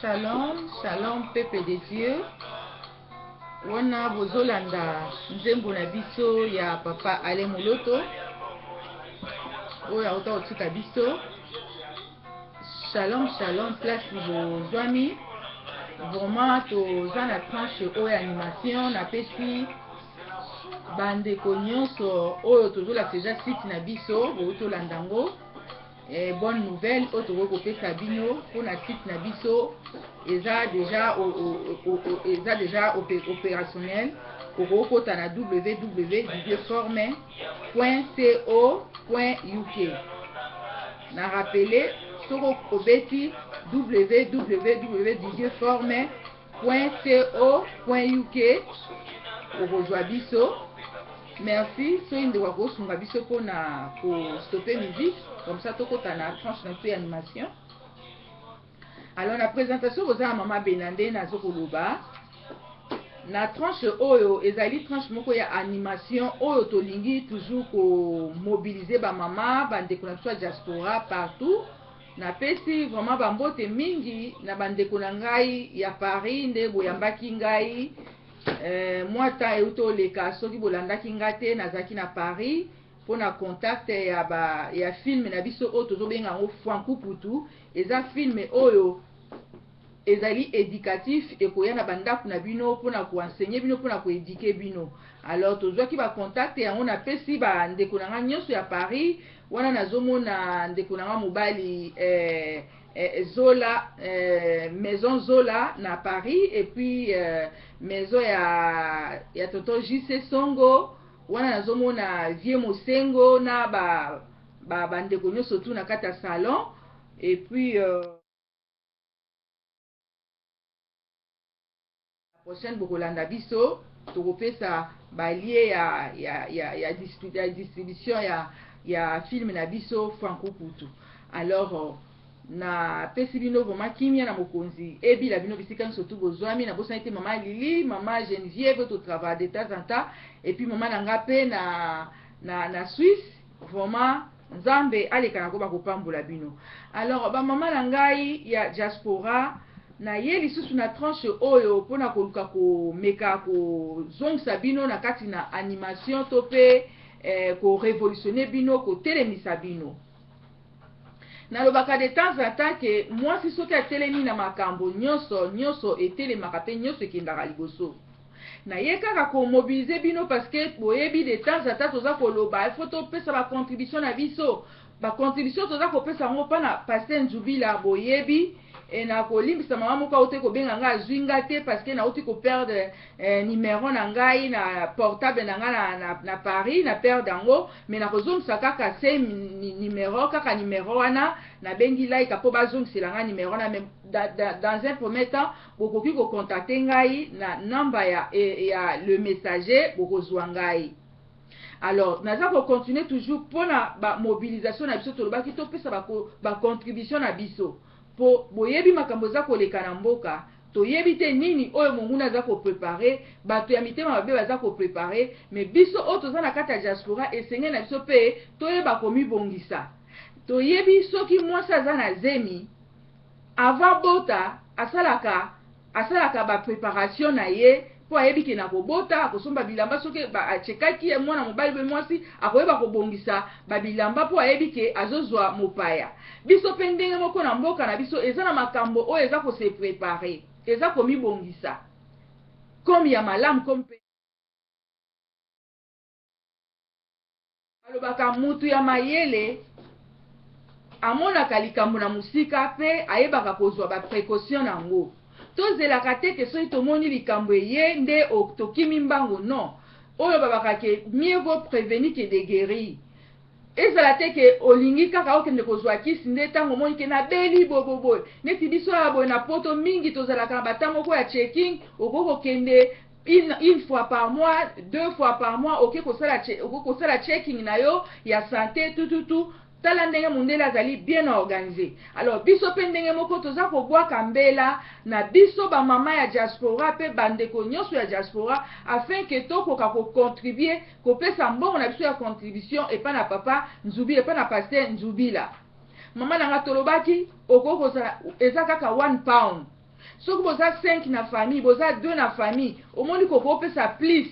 Shalom, shalom, peuple de Dieu. Wana bozolanda nzembo na biso ya papa Ale Moloto. Oya ota otika biso. Shalom, shalom, place bozwami. Vraiment toza na tranche oya animation na pesi bandeko nyonso oyo tozolakisa site na biso bozolanda ngo. Bonne nouvelle oyo kopesa bino pour na site na biso eza déjà opérationnel kokokota na www.didierforme.co.uk. na rappeler soko obeti www.didierforme.co.uk okozwa biso. Merci soki ndeko akosunga biso mpona kostope musique comme ça tokota na tranche na pe animation. Alors na présentation boza na mama Benande nazokoloba na tranche oyo ezali tranche moko ya animation oyo tolingi toujours ko mobiliser ba mama bandeko na biso ya diaspora partout. Na pesi vraiment bambote mingi na bandeko na ngai ya Paris nde boyambaki ngai mwata euto leka soki bolandaki ngate nazaki na Paris pona contact ya film na biso oyo tozobenga ngo Franco Putu. Eza film oyo ezali éducatif ekoya na bandako na bino pona koenseigner bino pona koéduquer bino. Alors tozwaki ba contact yango na pesi ba ndeko na nga nyonso ya Paris wana nazomona ndeko na nga mobali Zola, maison Zola na Paris et puis maison ya Toto JC Songo wana nazomona Vie Mosengo na bandeko nyonso tu na kata salon et puis prochaine bokolanda biso tokopesa balie ya distribution ya film na biso Franco Putu. Alors na pesi bino vraiment kimia na mokonzi ebila bino bisika surtout bozwami na bosana ete mama Lili, mama Geneviève to travail de temps en temps et puis mama nanga pe na Suisse vraiment nzambe aleka na ko bakopambola bino. Alors ba mama na ngai ya diaspora na ye lisusu na tranche oyo pona koluka ko meka ko zongisa bino na kati na animation to pe ko révolutionner bino ko telemisa bino. Nalobaka de temps en temps que moi si soki atelemi na makambo nyonso etelemaka pe nyonso ekendaka liboso. Na ye kaka ko mobiliser bino parce que boyebi de temps en temps toza koloba il faut topesa ba contribution na biso. Ba contribution toza kopesa ngo pana Pasteur Nzubila boyebi et na kolimbisa mama moko ote ko benga nga zwinga te parce que na oti ko perdre numéro na ngai na portable na nga na Paris na perdre ngo mais na kozongisa kaka se numéro kaka numéro wana na bengi like po bazongisela nga numéro na même dans un premier temps bokoki ko contacter ngai na number ya le messager bokozwa ngai. Alors naza ko continuer toujours pona ba mobilisation na biso tolobaki to pesa ba contribution na biso po boyebi makambo za koleka na mboka toyebi te nini oyo monguna za ko préparer bato ya mitema mabe baza ko préparer mais biso oyo toza na kati ya diaspora esenge na biso pe toyeba komibongisa. Toyebi soki mwasi aza na zemi avant bota asalaka ba préparation na ye po ayebi ke na kobota akosomba bilamba soki achekaki mwana mobali be mwasi akoyeba kobongisa babilamba po ayebi ke azozwa mopaya. Biso pe ndenge moko na mboka na biso eza na makambo oyo eza kose préparer eza komibongisa comme ya malamu comme alobaka mutu ya mayele amonaka likambo na musika pe ayebaka kozwa ba précaution nango. Tozelaka te ke soki tomoni likambo eye nde tokimi mbango non oyo babaka ke mieux vaut prévenir que de guérir. Ezala te ke olingi kaka okende kozwa kisi nde ntango omoni ke nabeli boboboy neti biso ya boye na poto mingi tozalaka na batango moko ya checking okokokende une fois par mois 2 fois par mois okosala checking na yo ya santé tout tala ndenge mundele azali bien organisé. Alors biso pe ndenge moko toza kobwaka mbela na biso ba mama ya diaspora pe bandeko nyonso ya diaspora afin que tokoka ko contribuer ko pesa mbongo na biso ya contribution et pas na papa Nzubi et pas na Pasteur Nzubila. Mama nanga tolobaki okoko eza kaka 1 pound soki boza 5 na famille boza 2 na famille omoni kokopesa plus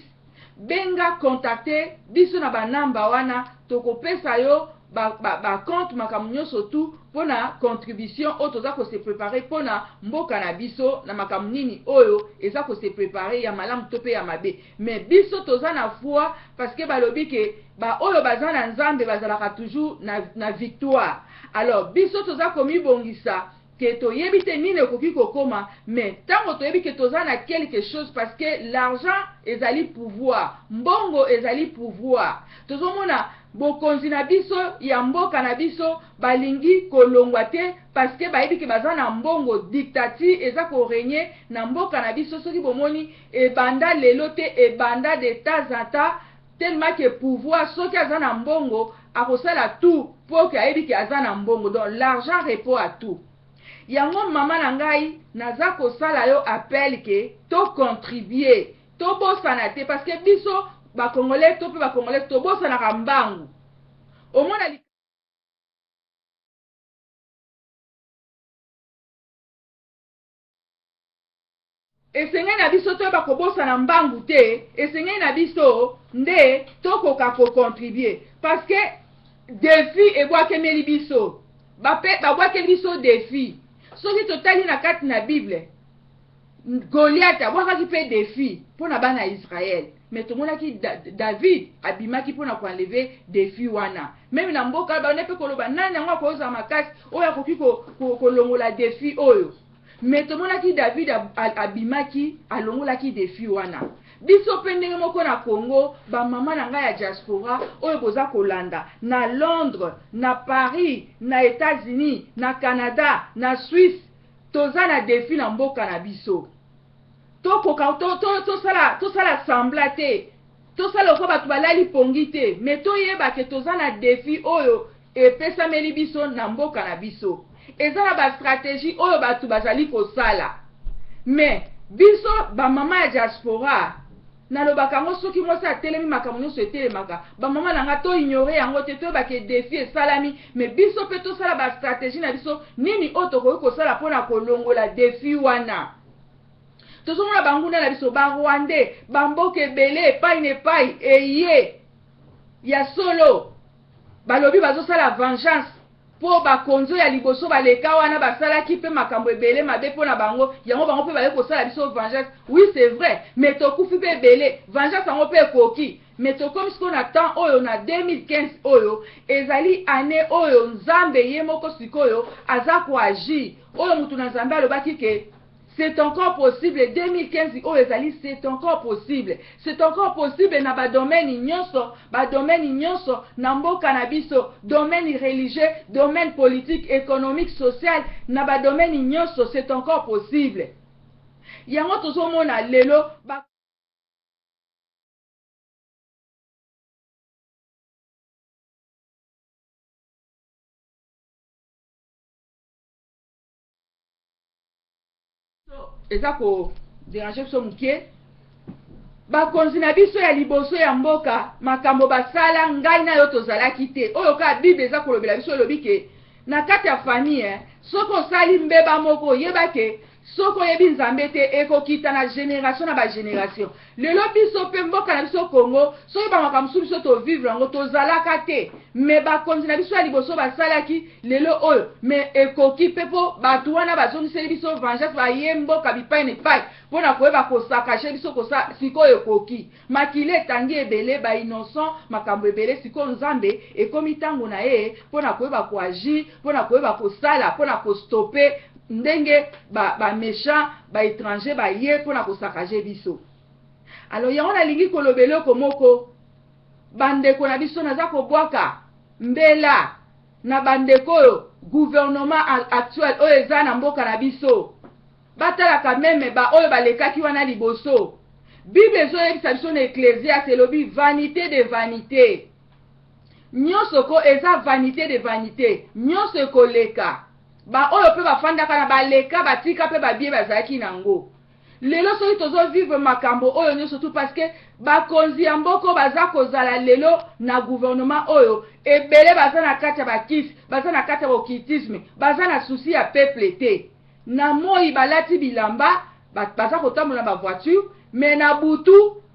benga contacter biso na banamba wana tokopesa yo ba compte makambo nyonso tu mpona contribution oyo toza kose prépare mpona mboka na biso na makambo nini oyo eza kose prépare ya malamu to mpe ya mabe. Mais biso toza na foi parce que balobi ke oyo baza na nzambe bazalaka toujours na victoire. Alors biso toza komibongisa ke toyebi te nini ekoki kokoma, mais ntango toyebi ke toza na quelque chose parce que l'argent ezali pouvoir, mbongo ezali pouvoir. Tozomona bokonzi na biso ya mboka na biso balingi kolongwa te parce que bayebi ke baza na mbongo, dictature eza korenye na mboka na biso. Soki bomoni ebanda lelo te ebanda de temps en temps tellement que pouvoir soki aza na mbongo akosala tout po ke ayebi ke aza na mbongo. Donc l'argent répond à tout. Yango mama na ngai naza kosala yo appel ke to contribuer to bosana te parce que biso ba congolais to pe ba congolais to bosana ka mbangu omona esengeli na biso to ba kobosana mbangu te, esengeli na biso nde to koka ko contribuer parce que défi ebwakemeli biso babwakeli biso défi. Soki totali na kati na Bible Goliath abwakaki mpe défi mpona bana Israël, mais tomonaki David abimaki mpona koenleve défi wana. Meme na mboka bane mpe koloba nani yango akoyoza makasi oyo akoki kolongola défi oyo, mais tomonaki David abimaki alongolaki défi wana. Biso mpe ndenge moko na Congo bamama na ngai ya diaspora oyo boza kolanda na Londres, na Paris, na États-Unis, na Canada, na Suisse, toza na défi na mboka na biso. Tosala sambla te, tosala oko bato balali pongi te, mais toyeba ke toza na défi oyo epesameli biso na mboka na biso. Eza na ba stratégie oyo bato bazali kosala. Mais biso bamama ya diaspora nalobaka ngo soki mwasi atelemi makambo nyonso etelemaka bamama na nga to ignore yango te toyeba ke défi esalami, mais biso mpe tosala ba stratégie na biso nini oyo tokoki kosala mpona kolongola défi wana. Tozomona banguna na biso barwandais bamboka ebele epai na epai eye ya solo balobi bazosala vengeance po bakonzo ya liboso baleka wana basalaki mpe makambo ebele mabe mpona bango yango bango mpe baye kosala biso vengeance. Oui c'est vrai, mais tokufi mpe ebele vengeance yango mpe ekoki. Mais tokomi siko na temps oyo na 2015 oyo ezali année oyo nzambe ye moko sikoyo aza koagir oyo mutu na nzambe alobaki ke c'est encore possible. 2015 oyo ezali c'est encore possible, c'est encore possible na badomaine nyonso na mboka na biso, domaine religieux, domaine politique, économique, social, na badomaine nyonso c'est encore possible. Yango tozomona lelo eza ko déranger biso mukie bakonzi na biso ya liboso ya mboka makambo basala ngai na yo tozalaki te oyo ka Bible eza kolobela biso elobi ke na kati ya famille soko osali mbeba moko yeba ke soko oyebi nzambe te ekokita na génération na bagénération. Lelo biso mpe mboka na biso Congo soki bamakambo mosusu biso tovivre yango tozalaka te, me bakonzi na biso ya liboso basalaki lelo oyo me ekoki mpe mpo bato wana bazongiseli biso vengeance baye mboka bipai na epai mpona koyeba kosakashe biso sikoyo ekoki makili etangi ebele bainnocent makambo ebele sikoyo nzambe ekomi ntango na ye mpona koyeba koagir mpona koyeba kosala mpona kostope ndenge méchant étranger baye mpona kosakaje biso. Alors yango nalingi kolobela eloko moko bandeko na biso naza kobwaka mbela na bandeko oyo gouvernement actuel oyo eza na mboka na biso batalaka meme oyo balekaki wana liboso. Bible ezoyebisa biso na Ecclésiaste elobi vanité de vanité, nyonso ko eza vanité de vanité, nyonso ekoleka oyo pe bafandaka na baleka batika pe babie bazalaki nango. Lelo soki tozo vivre makambo oyo nyonso tout parce que bakonzi ya mboko baza kozala lelo na gouvernement oyo ebele baza na kati ya bakisi baza na kati ya okitisme baza na souci ya peuple te. na moi balati bilamba baza kotambola ba voiture mais na butu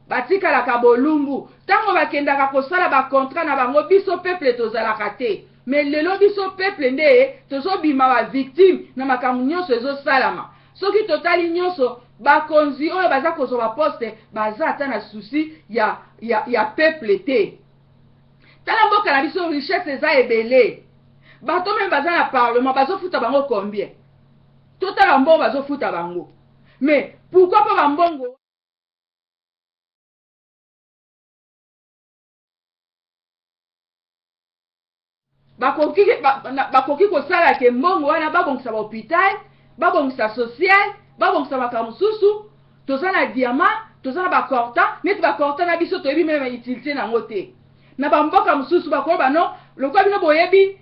batikalaka bolumbu ntango bakendaka kosala bacontrat na bango biso peuple tozalaka te mais lelo biso peuple nde tozobima bavictime na makambo nyonso ezosalama soki totali nyonso bakonzi oyo baza kozwa baposte baza ata na susi ya peuple te. Tala mboka na biso richesse eza ebele bato meme baza na parlement bazofuta bango combien totala mbongo bazofuta bango mais pourquoi pas bambongo bakoki kosala ke mbongo wana babongisa bahôpital babongisa social babongisa makambo mosusu toza na diamant toza na bacortan neti bacortan na biso toyebi meme utilité nango te na bamboka mosusu bakoyoba no lokola bino boyebi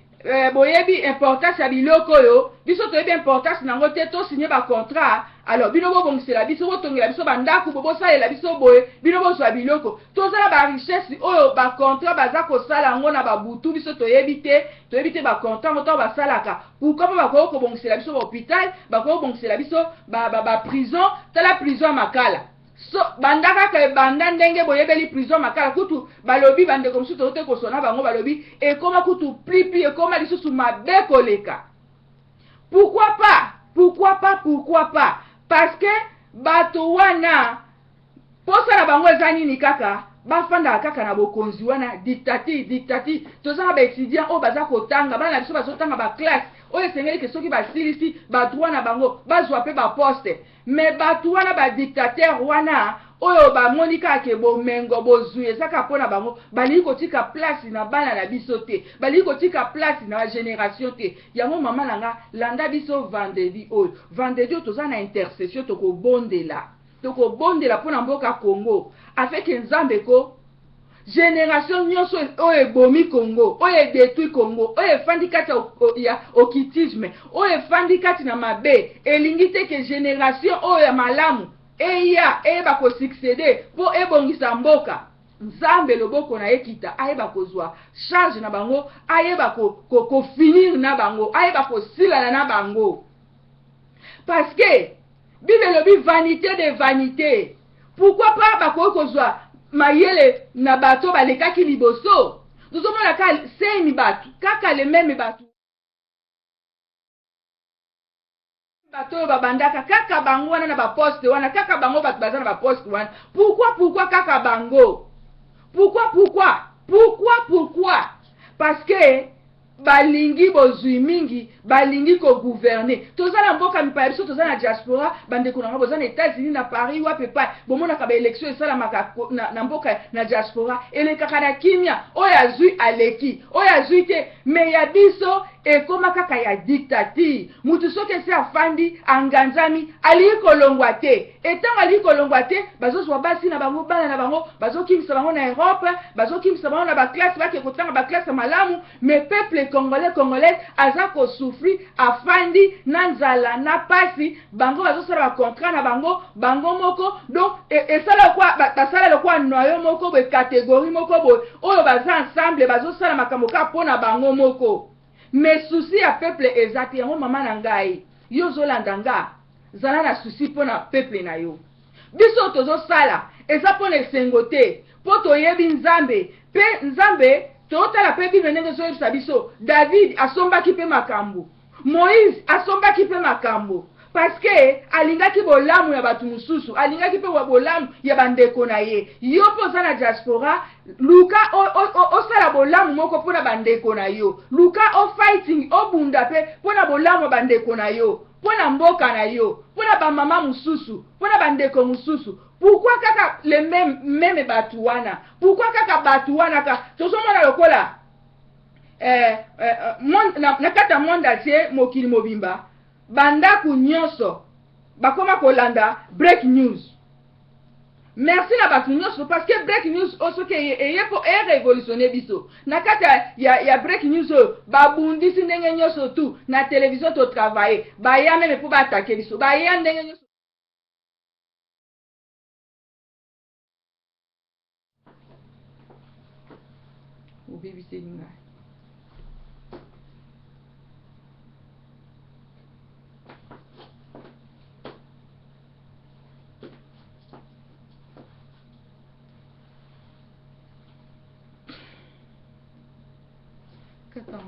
importance ya biloko oyo biso toyebi importance nango te tosinye bacontrat alors bino bobongisela biso botongela biso bandako bosalela biso boye bino bozwa biloko tozala barichesse oyo bacontrat baza kosala yango na babutu biso toyebi te bacontrat ngo ntango basalaka pourkoi mpo bakoki kobongisela biso bahôpital bakoki kobongisela biso baprison tala prison ya makala so banda kaka ebanda ndenge boyebeli prison makala kutu balobi bandeko mosusu tozote kosona bango balobi ekoma kutu plipi ekoma lisusu mabe koleka pourquoi pas parce que bato wana posala bango eza nini kaka bafandaka kaka na bokonzi wana dictature toza na baétudiant oyo baza kotanga bana na biso bazotanga baklasse oyo esengeli ke soki basilisi badroit na bango bazwa mpe baposte mais bato wana badictateur wana oyo bamoni kaka bomengo bozwi ezaka mpona bango balingi kotika place na bana na biso te balingi kotika place na bagénération te yango mama na nga landa biso vendredi oyo toza na intercession tokobondela mpona mboka Congo afeke nzambe ko génération nyonso oyo ebomi Congo oyo edetruit Congo oyo efandi kati ya okitisme oyo efandi kati na mabe elingi te ke génération oyo ya malamu eyeba kosuccede mpo ebongisa mboka nzambe loboko na ekita ayeba kozwa charge na bango ayeba kofinir na bango ayeba kosilana na bango parce que Bible lobi vanité de vanité pourquoi pas bakoki kozwa mayele na bato balekaki liboso tozomona ka semi bato kaka le meme bato oyo babandaka kaka bango wana na baposte wana kaka bango bato baza na baposte wana pourquoi kaka bango pourquoi parce que balingi bozwi mingi balingi kogouverner toza na mboka mipaya biso toza na diaspora bandeko na boza na États-Unis na Paris wape pa bomonaka baélection esalamaka na mboka na diaspora elekaka na kimia oyo azwi aleki oyo azwi te me ya biso ekoma kaka ya dictature mutu soki esi afandi anganzami alingi kolongwa te etango alingi kolongwa te bazozwa basi na bango bana na bango bazokimisa bango na Europe bazokimisa bango na baklasse bake kotanga baklasse malamu me peuple congolais aza kosufri afandi na nzala na pasi bango bazosala bacontrat na bango moko donc basala lokwa noyo moko boye catégorie moko boye oyo baza ensemble bazosala makambo ka mpona bango moko mais souci ya peuple eza te yango mama na ngai yo ozolanda nga zala na souci mpona peuple na yo biso tozosala eza mpona esengo te mpo toyebi nzambe mpe nzambe totala mpe Bible ndenge ezoyebisa biso David asombaki mpe makambo Moïse asombaki mpe makambo parce que alingaki bolamu ya bato mosusu alingaki mpe bolamu ya bandeko na ye yo mpe oza na diaspora luka osala bolamu moko mpona bandeko na yo luka ofighting obunda mpe mpona bolamu ya bandeko na yo mpona mboka na yo mpona bamama mosusu mpona bandeko mosusu pourquoi kaka le meme bato wana pourquoi kaka bato wana ka tozomona lokola na kati ya monde atie mokili mobimba bandako nyonso bakoma kolanda break news merci na bato nyonso parce que break news osoki eyepo révolutionner biso na kati ya break news oyo babundisi ndenge nyonso tu na télévision to travailler baya meme mpo baatake biso baya ndenge nyonso obebiseli ngai kaka